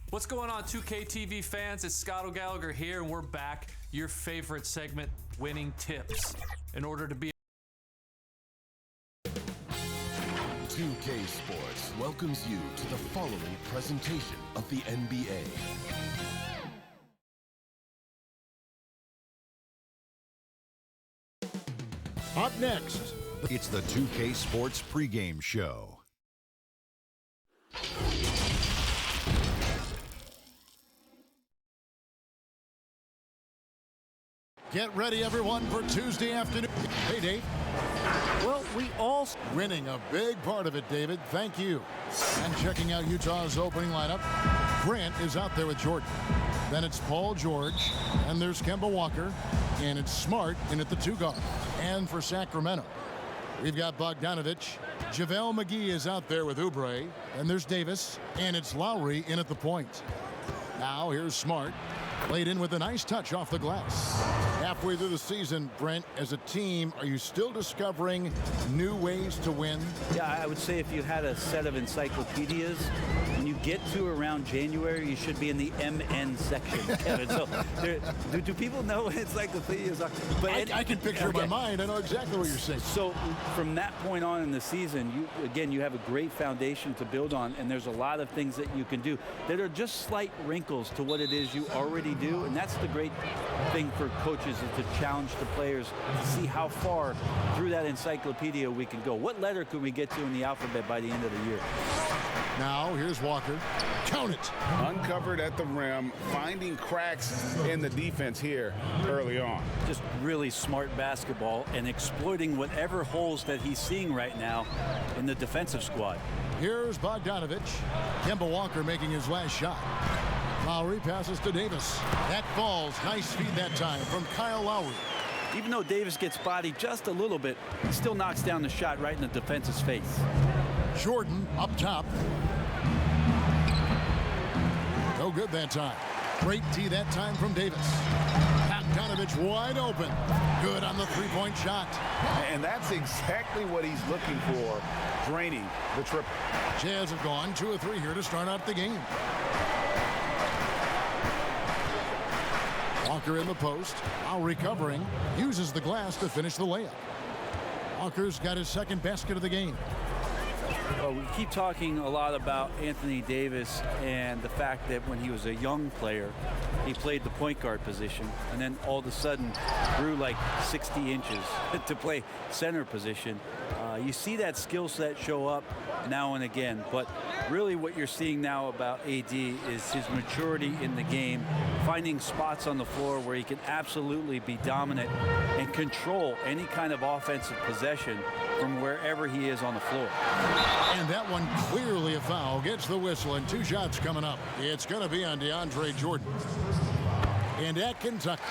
What's going on, 2K TV fans? It's Scott O'Gallagher here, and we're back. Your favorite segment, Winning Tips. In order to be 2K Sports welcomes you to the following presentation of the NBA. Up next, it's the 2K Sports pregame show. Get ready, everyone, for Tuesday afternoon. Hey, Dave. Well, we all winning a big part of it, David. Thank you. And checking out Utah's opening lineup, Grant is out there with Jordan. Then it's Paul George, and there's Kemba Walker, and it's Smart in at the 2 guard. And for Sacramento, we've got Bogdanovich. JaVale McGee is out there with Oubre, and there's Davis, and it's Lowry in at the point. Now here's Smart. Played in with a nice touch off the glass. Halfway through the season, Brent, as a team, are you still discovering new ways to win? Yeah, I would say if you had a set of encyclopedias, when you get to around January, you should be in the MN section, Kevin. So do people know what encyclopedias are? But I can picture in my mind. I know exactly what you're saying. So from that point on in the season, you have a great foundation to build on, and there's a lot of things that you can do that are just slight wrinkles to what it is you already do, and that's the great thing for coaches, is to challenge the players to see how far through that encyclopedia we can go. What letter could we get to in the alphabet by the end of the year? Now here's Walker. Count it. Uncovered at the rim, finding cracks in the defense here early on. Just really smart basketball and exploiting whatever holes that he's seeing right now in the defensive squad. Here's Bogdanovich. Kemba Walker making his last shot. Lowry passes to Davis. That falls. Nice feed that time from Kyle Lowry. Even though Davis gets bodied just a little bit, he still knocks down the shot right in the defense's face. Jordan up top. No good that time. Great tee that time from Davis. Bogdanovich wide open. Good on the three-point shot. And that's exactly what he's looking for, draining the triple. Jazz have gone 2 of 3 here to start out the game. Walker in the post. Now recovering. Uses the glass to finish the layup. Walker's got his second basket of the game. Well, we keep talking a lot about Anthony Davis and the fact that when he was a young player, he played the point guard position, and then all of a sudden grew like 60 inches to play center position. You see that skill set show up now and again, but really what you're seeing now about AD is his maturity in the game, finding spots on the floor where he can absolutely be dominant and control any kind of offensive possession from wherever he is on the floor. And that one clearly a foul. Gets the whistle, and 2 shots coming up. It's going to be on DeAndre Jordan. And at Kentucky,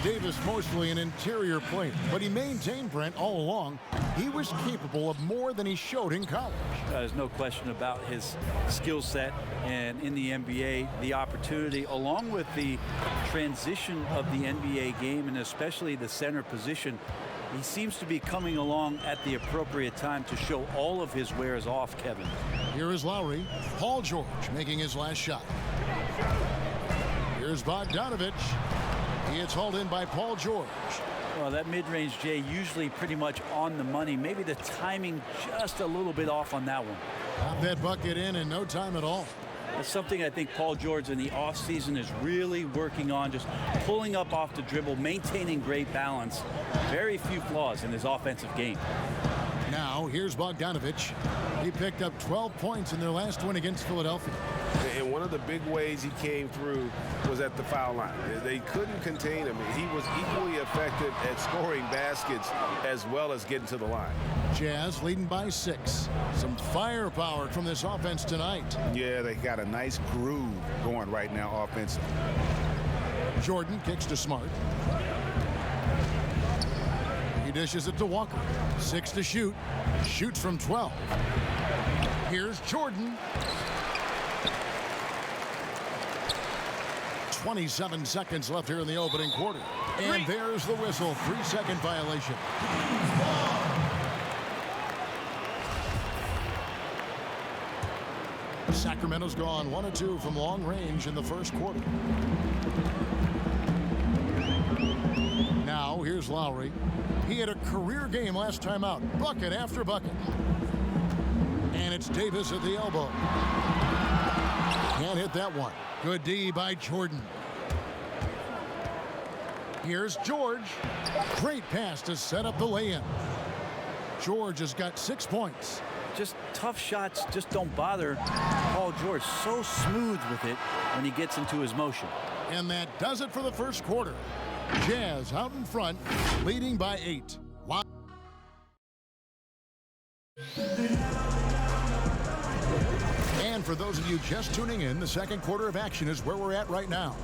Davis mostly an interior player, but he maintained, Brent, all along. He was capable of more than he showed in college. There's no question about his skill set, and in the NBA, the opportunity, along with the transition of the NBA game, and especially the center position, he seems to be coming along at the appropriate time to show all of his wares off, Kevin. Here is Lowry. Paul George making his last shot. Here's Bogdanovich. He gets hauled in by Paul George. Well, that mid-range Jay usually pretty much on the money. Maybe the timing just a little bit off on that one. Got that bucket in no time at all. That's something I think Paul George in the offseason is really working on, just pulling up off the dribble, maintaining great balance. Very few flaws in his offensive game. Now, here's Bogdanovich. He picked up 12 points in their last win against Philadelphia. And one of the big ways he came through was at the foul line. They couldn't contain him. He was equally effective at scoring baskets as well as getting to the line. Jazz leading by 6. Some firepower from this offense tonight. Yeah, they got a nice groove going right now offensively. Jordan kicks to Smart. He dishes it to Walker. 6 to shoot. Shoots from 12. Here's Jordan. 27 seconds left here in the opening quarter. And there's the whistle. 3-second violation. Sacramento's gone 1 of 2 from long range in the first quarter. Now here's Lowry. He had a career game last time out. Bucket after bucket. And it's Davis at the elbow. Can't hit that one. Good D by Jordan. Here's George. Great pass to set up the lay-in. George has got 6 points. Just tough shots just don't bother Paul George. So smooth with it when he gets into his motion. And that does it for the first quarter. Jazz out in front, leading by 8. And for those of you just tuning in, the second quarter of action is where we're at right now.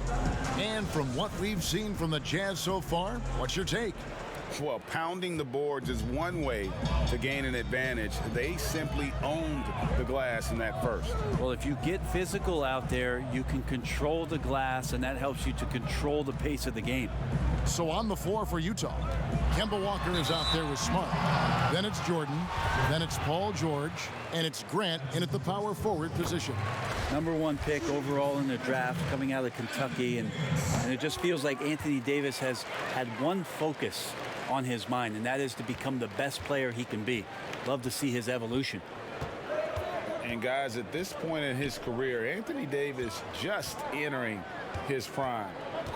And from what we've seen from the Jazz so far, what's your take? Well, pounding the boards is one way to gain an advantage. They simply owned the glass in that first. Well, if you get physical out there, you can control the glass, and that helps you to control the pace of the game. So on the floor for Utah, Kemba Walker is out there with Smart. Then it's Jordan. Then it's Paul George. And it's Grant in at the power forward position. #1 pick overall in the draft coming out of Kentucky. And it just feels like Anthony Davis has had one focus on his mind, and that is to become the best player he can be. Love to see his evolution. And guys, at this point in his career, Anthony Davis just entering his prime.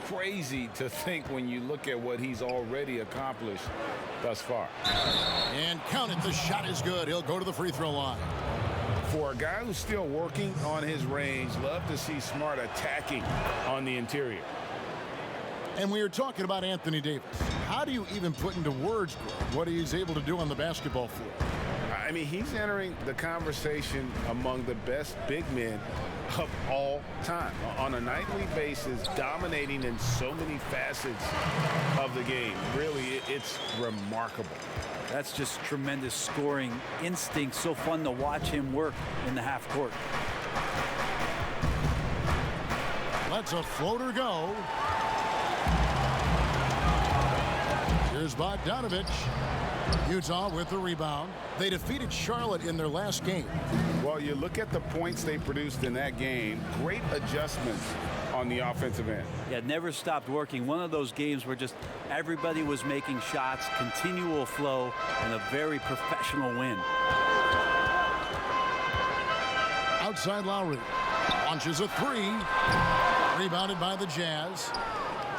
Crazy to think when you look at what he's already accomplished thus far. And count it, the shot is good. He'll go to the free throw line. For a guy who's still working on his range, love to see Smart attacking on the interior. And we were talking about Anthony Davis. How do you even put into words what he's able to do on the basketball floor? I mean, he's entering the conversation among the best big men of all time. On a nightly basis, dominating in so many facets of the game. Really, it's remarkable. That's just tremendous scoring instinct. So fun to watch him work in the half court. Lets a floater go. Here's Bogdanovich. Utah with the rebound. They defeated Charlotte in their last game. Well, you look at the points they produced in that game. Great adjustments on the offensive end. Yeah, never stopped working. One of those games where just everybody was making shots, continual flow, and a very professional win. Outside Lowry. Launches a 3. Rebounded by the Jazz.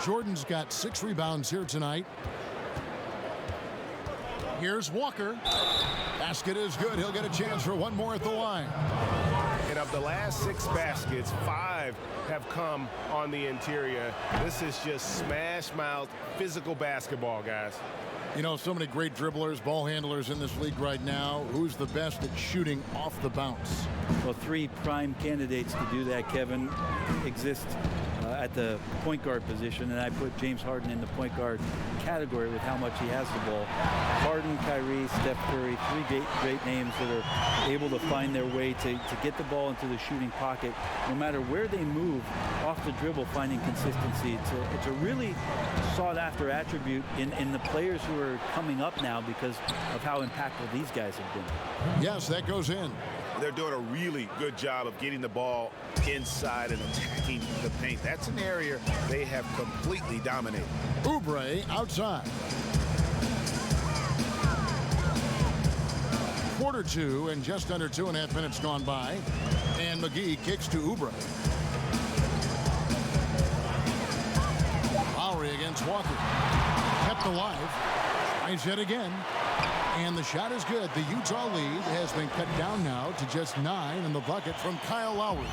Jordan's got 6 rebounds here tonight. Here's Walker. Basket is good. He'll get a chance for one more at the line. And of the last 6 baskets, 5 have come on the interior. This is just smash mouth physical basketball, guys. You know, so many great dribblers, ball handlers in this league right now. Who's the best at shooting off the bounce? Well, 3 prime candidates to do that, Kevin, exist at the point guard position, and I put James Harden in the point guard category with how much he has the ball. Harden, Kyrie, Steph Curry, 3 great names that are able to find their way to get the ball into the shooting pocket. No matter where they move, off the dribble, finding consistency. It's a really sought-after attribute in the players who are coming up now because of how impactful these guys have been. Yes, that goes in. They're doing a really good job of getting the ball inside and attacking the paint. That's an area they have completely dominated. Oubre outside. Quarter 2 and just under 2.5 minutes gone by. And McGee kicks to Oubre. Lowry against Walker. Kept alive. Tries yet again. And the shot is good. The Utah lead has been cut down now to just 9 in the bucket from Kyle Lowry.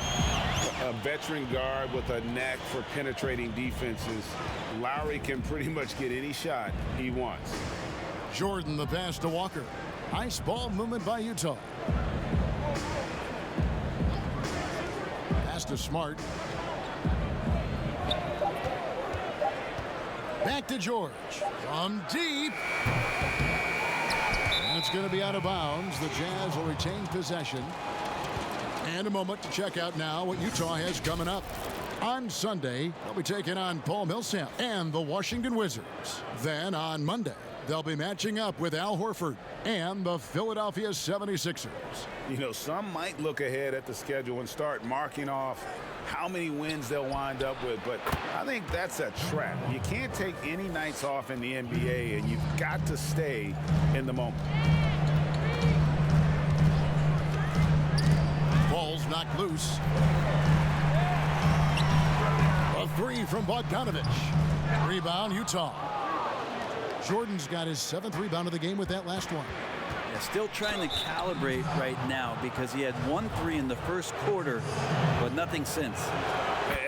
A veteran guard with a knack for penetrating defenses. Lowry can pretty much get any shot he wants. Jordan the pass to Walker. Nice ball movement by Utah. Pass to Smart. Back to George. From deep. And it's going to be out of bounds. The Jazz will retain possession. And a moment to check out now what Utah has coming up. On Sunday, they'll be taking on Paul Millsap and the Washington Wizards. Then on Monday, they'll be matching up with Al Horford and the Philadelphia 76ers. You know, some might look ahead at the schedule and start marking off how many wins they'll wind up with, but I think that's a trap. You can't take any nights off in the NBA, and you've got to stay in the moment. Ball's knocked loose. A three from Bogdanovich. Rebound, Utah. Jordan's got his 7th rebound of the game with that last one. Yeah, still trying to calibrate right now because he had 1 3 in the first quarter, but nothing since.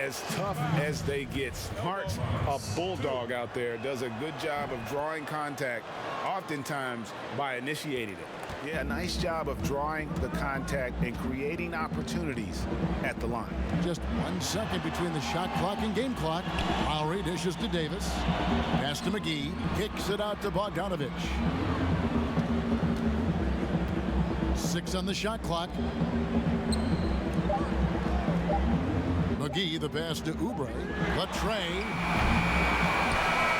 As tough as they get, Smart's a bulldog out there, does a good job of drawing contact, oftentimes by initiating it. Yeah, nice job of drawing the contact and creating opportunities at the line. Just 1 second between the shot clock and game clock. Lowry dishes to Davis. Pass to McGee. Kicks it out to Bogdanovich. 6 on the shot clock. McGee, the pass to Oubre. The tray.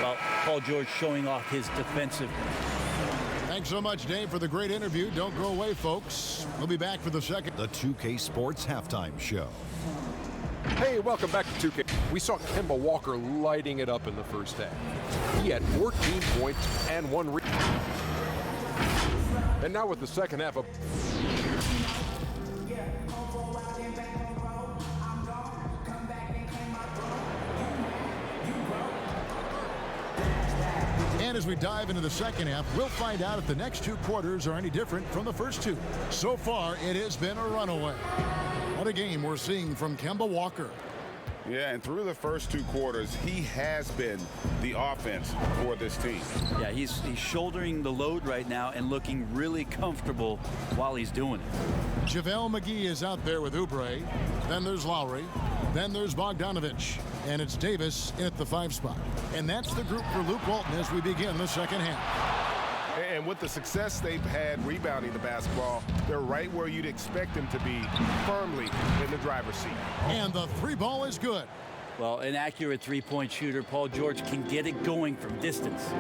Well, Paul George showing off his defensive. Thanks so much, Dave, for the great interview. Don't go away, folks. We'll be back for the second. The 2K Sports Halftime Show. Hey, welcome back to 2K. We saw Kemba Walker lighting it up in the first half. He had 14 points and 1 rebound. And now with the second half of... And as we dive into the second half, we'll find out if the next 2 quarters are any different from the first 2. So far, it has been a runaway. What a game we're seeing from Kemba Walker. Yeah, and through the first 2 quarters, he has been the offense for this team. Yeah, he's shouldering the load right now and looking really comfortable while he's doing it. JaVale McGee is out there with Oubre. Then there's Lowry. Then there's Bogdanovich. And it's Davis in at the 5 spot. And that's the group for Luke Walton as we begin the second half. And with the success they've had rebounding the basketball, they're right where you'd expect them to be, firmly in the driver's seat. And the 3 ball is good. Well, an accurate 3-point shooter. Paul George can get it going from distance.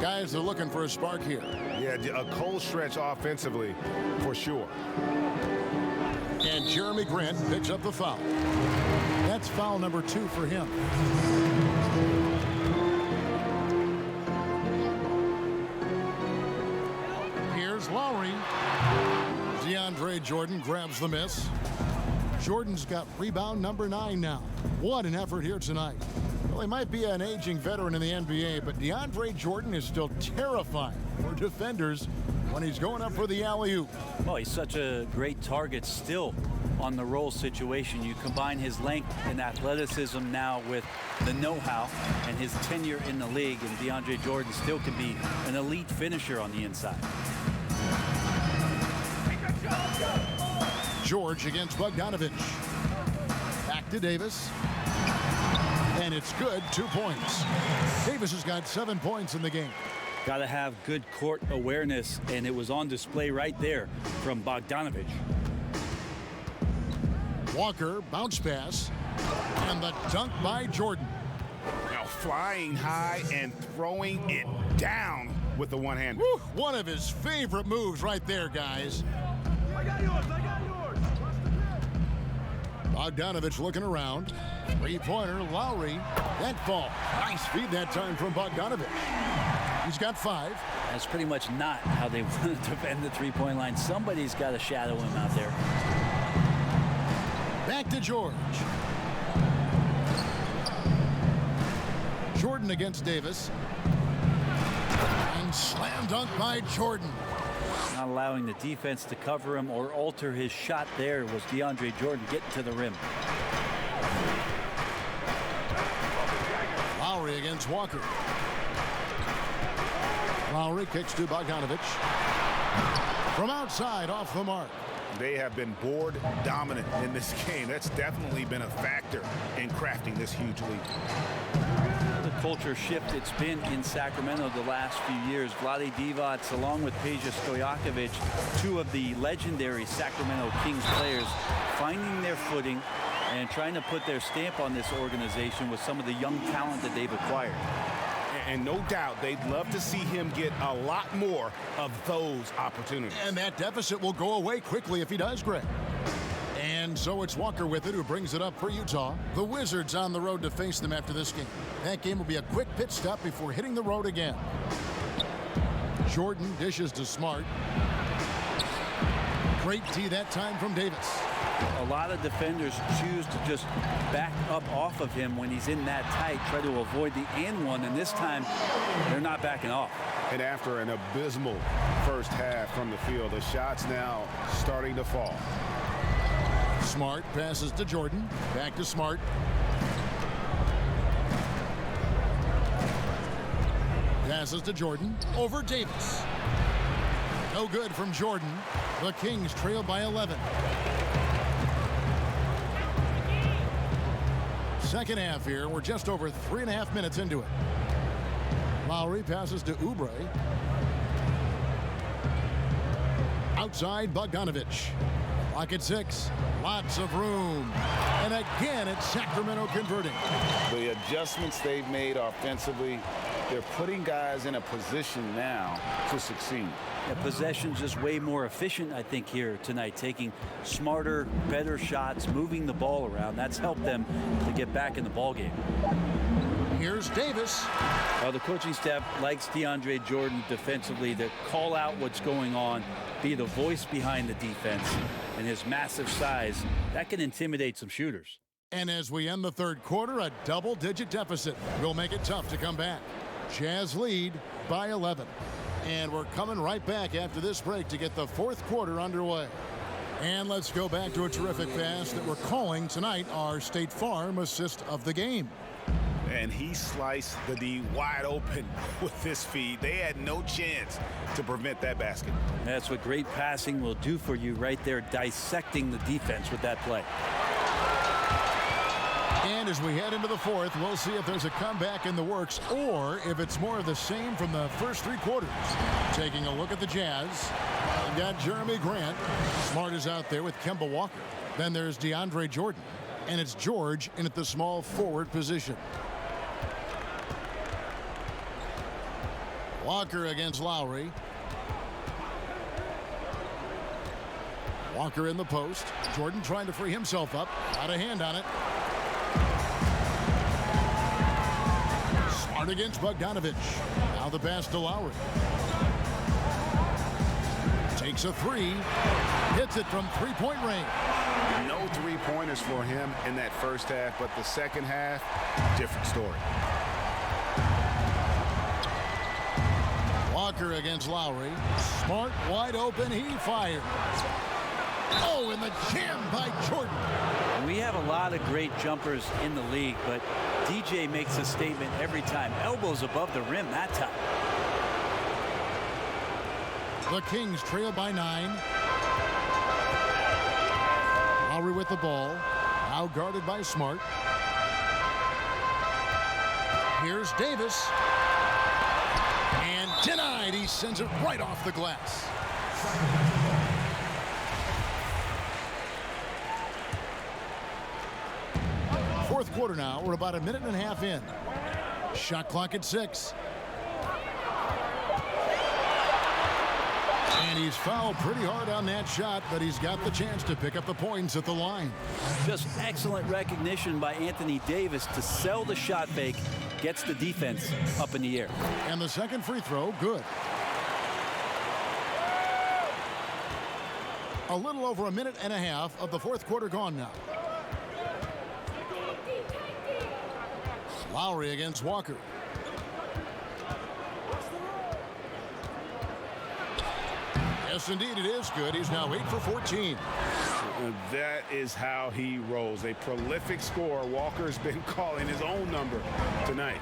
Guys are looking for a spark here. Yeah, a cold stretch offensively, for sure. And Jeremy Grant picks up the foul. That's foul number 2 for him. Here's Lowry. DeAndre Jordan grabs the miss. Jordan's got rebound number 9 now. What an effort here tonight. Well, he might be an aging veteran in the NBA, but DeAndre Jordan is still terrifying for defenders when he's going up for the alley-oop. Oh, he's such a great target still on the roll situation. You combine his length and athleticism now with the know-how and his tenure in the league, and DeAndre Jordan still can be an elite finisher on the inside. George against Bogdanovich. Back to Davis. And it's good, 2 points. Davis has got 7 points in the game. Got to have good court awareness, and it was on display right there from Bogdanovich. Walker, bounce pass, and the dunk by Jordan. Now flying high and throwing it down with the one hand. Woo, one of his favorite moves right there, guys. I got yours, I got yours. Bogdanovich looking around. 3-pointer, Lowry. That ball. Nice feed that time from Bogdanovich. He's got 5. That's pretty much not how they want to defend the 3-point line. Somebody's got to shadow him out there. Back to George. Jordan against Davis. And slam dunk by Jordan. Not allowing the defense to cover him or alter his shot there was DeAndre Jordan getting to the rim. Lowry against Walker. Lowry kicks to Bogdanovich. From outside, off the mark. They have been board dominant in this game. That's definitely been a factor in crafting this huge lead. The culture shift it's been in Sacramento the last few years. Vlade Divac, along with Peja Stojakovic, two of the legendary Sacramento Kings players, finding their footing and trying to put their stamp on this organization with some of the young talent that they've acquired. And no doubt they'd love to see him get a lot more of those opportunities. And that deficit will go away quickly if he does, Greg. And so it's Walker with it, who brings it up for Utah. The Wizards on the road to face them after this game. That game will be a quick pit stop before hitting the road again. Jordan dishes to Smart. Great tee that time from Davis. A lot of defenders choose to just back up off of him when he's in that tight, try to avoid the and one, and this time they're not backing off. And after an abysmal first half from the field, the shots now starting to fall. Smart passes to Jordan. Back to Smart. Passes to Jordan. Over Davis. No good from Jordan. The Kings trail by 11. Second half here. We're just over 3.5 minutes into it. Lowry passes to Oubre. Outside Bogdanovich. Clock at 6. Lots of room. And again, it's Sacramento converting. The adjustments they've made offensively, they're putting guys in a position now to succeed. The possession's just way more efficient, I think, here tonight, taking smarter, better shots, moving the ball around. That's helped them to get back in the ball game. Here's Davis. The coaching staff likes DeAndre Jordan defensively to call out what's going on, be the voice behind the defense, and his massive size, that can intimidate some shooters. And as we end the third quarter, a double-digit deficit will make it tough to come back. Jazz lead by 11. And we're coming right back after this break to get the fourth quarter underway. And let's go back to a terrific pass that we're calling tonight our State Farm assist of the game. And he sliced the D wide open with this feed. They had no chance to prevent that basket. That's what great passing will do for you right there, dissecting the defense with that play. And as we head into the fourth, we'll see if there's a comeback in the works or if it's more of the same from the first three quarters. Taking a look at the Jazz, they've got Jeremy Grant. Smart is out there with Kemba Walker. Then there's DeAndre Jordan. And it's George in at the small forward position. Walker against Lowry. Walker in the post. Jordan trying to free himself up. Got a hand on it. Smart against Bogdanovich. Now the pass to Lowry. Takes a three. Hits it from three-point range. No three-pointers for him in that first half, but the second half, different story. Walker against Lowry. Smart wide open. He fires. Oh, and the jam by Jordan. We have a lot of great jumpers in the league, but DJ makes a statement every time. Elbows above the rim that time. The Kings trail by 9. Lowry with the ball. Now guarded by Smart. Here's Davis. And denied. He sends it right off the glass. Fourth quarter now. We're about a minute and a half in. Shot clock at 6. And he's fouled pretty hard on that shot, but he's got the chance to pick up the points at the line. Just excellent recognition by Anthony Davis to sell the shot fake. Gets the defense up in the air. And the second free throw, good. A little over a minute and a half of the fourth quarter gone now. Lowry against Walker. Yes, indeed, it is good. He's now 8 for 14. That is how he rolls. A prolific scorer. Walker's been calling his own number tonight.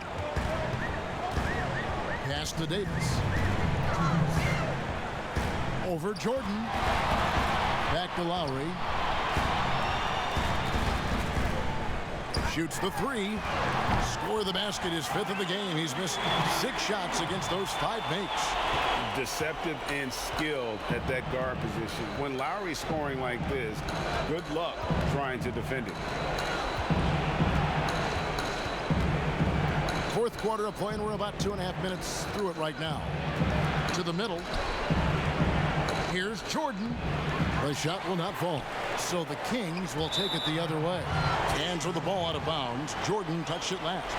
Pass to Davis. Over Jordan. Back to Lowry. Shoots the three. Score the basket, his 5th of the game. He's missed 6 shots against those 5 makes. Deceptive and skilled at that guard position. When Lowry's scoring like this, good luck trying to defend it. 4th quarter of play, and we're about 2.5 minutes through it right now. To the middle. Here's Jordan. The shot will not fall. So the Kings will take it the other way. Hands are the ball out of bounds. Jordan touched it last.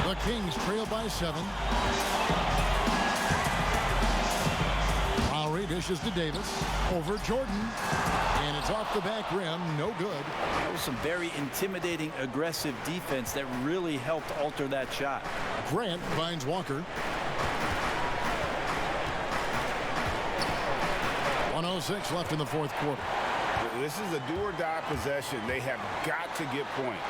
The Kings trail by 7. Lowry dishes to Davis. Over Jordan. And it's off the back rim. No good. That was some very intimidating, aggressive defense that really helped alter that shot. Grant finds Walker. 1:06 left in the 4th quarter. This is a do-or-die possession. They have got to get points.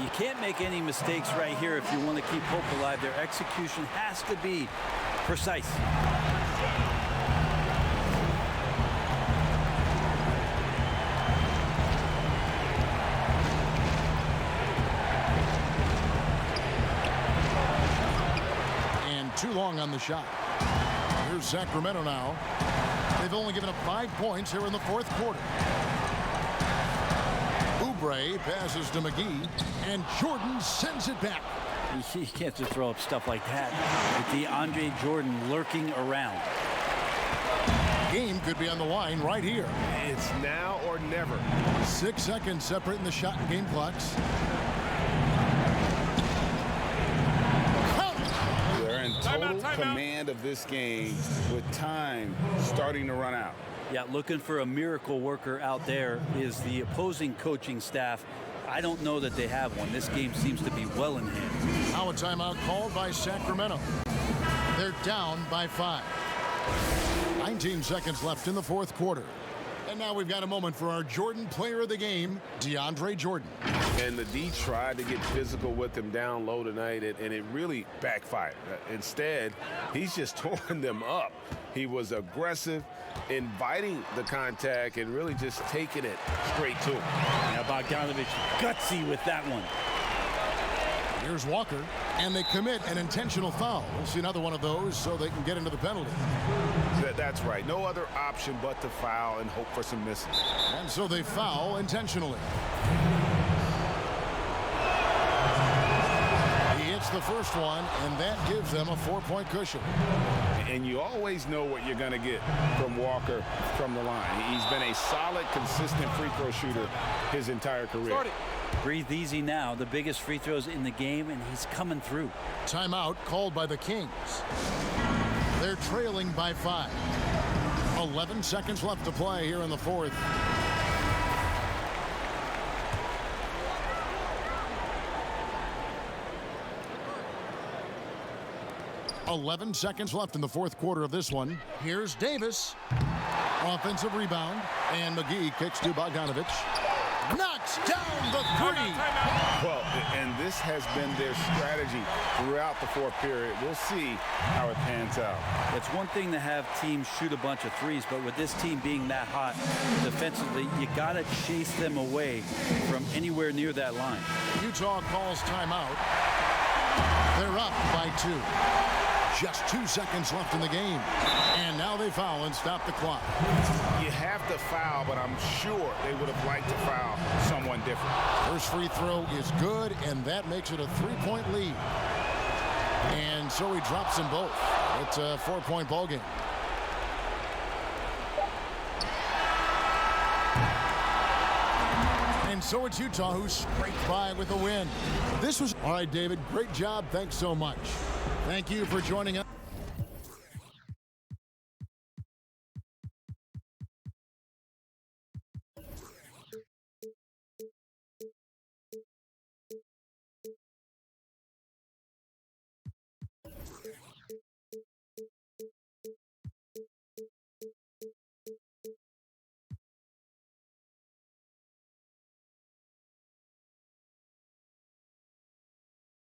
You can't make any mistakes right here if you want to keep hope alive. Their execution has to be precise. And too long on the shot. Here's Sacramento now. They've only given up 5 points here in the 4th quarter. Oubre passes to McGee, and Jordan sends it back. You can't just throw up stuff like that with DeAndre Jordan lurking around. Game could be on the line right here. It's now or never. 6 seconds separating the shot and game clocks. They're in total command of this game with time starting to run out. Yeah, looking for a miracle worker out there is the opposing coaching staff. I don't know that they have one. This game seems to be well in hand. Now a timeout called by Sacramento. They're down by 5. 19 seconds left in the 4th quarter. And now we've got a moment for our Jordan player of the game, DeAndre Jordan. And the D tried to get physical with him down low tonight, and it really backfired. Instead, he's just torn them up. He was aggressive, inviting the contact, and really just taking it straight to him. Yeah, Bogdanovich gutsy with that one. Here's Walker, and they commit an intentional foul. We'll see another one of those so they can get into the penalty. That's right. No other option but to foul and hope for some misses. And so they foul intentionally. He hits the first one, and that gives them a 4-point cushion. And you always know what you're going to get from Walker from the line. He's been a solid, consistent free throw shooter his entire career. Breathe easy now. The biggest free throws in the game, and he's coming through. Timeout called by the Kings. They're trailing by 5. 11 seconds left to play here in the 4th. .11 seconds left in the 4th quarter of this one. Here's Davis. Offensive rebound. And McGee kicks to Bogdanovich. Knocks down the 3. Well, and this has been their strategy throughout the 4th period. We'll see how it pans out. It's one thing to have teams shoot a bunch of threes, but with this team being that hot defensively, you got to chase them away from anywhere near that line. Utah calls timeout. They're up by 2. Just 2 seconds left in the game. And now they foul and stop the clock. You have to foul, but I'm sure they would have liked to foul someone different. First free throw is good, and that makes it a 3-point lead. And so he drops them both. It's a 4-point ball game. And so it's Utah who scraped by with a win. This was all right, David. Great job. Thanks so much. Thank you for joining us.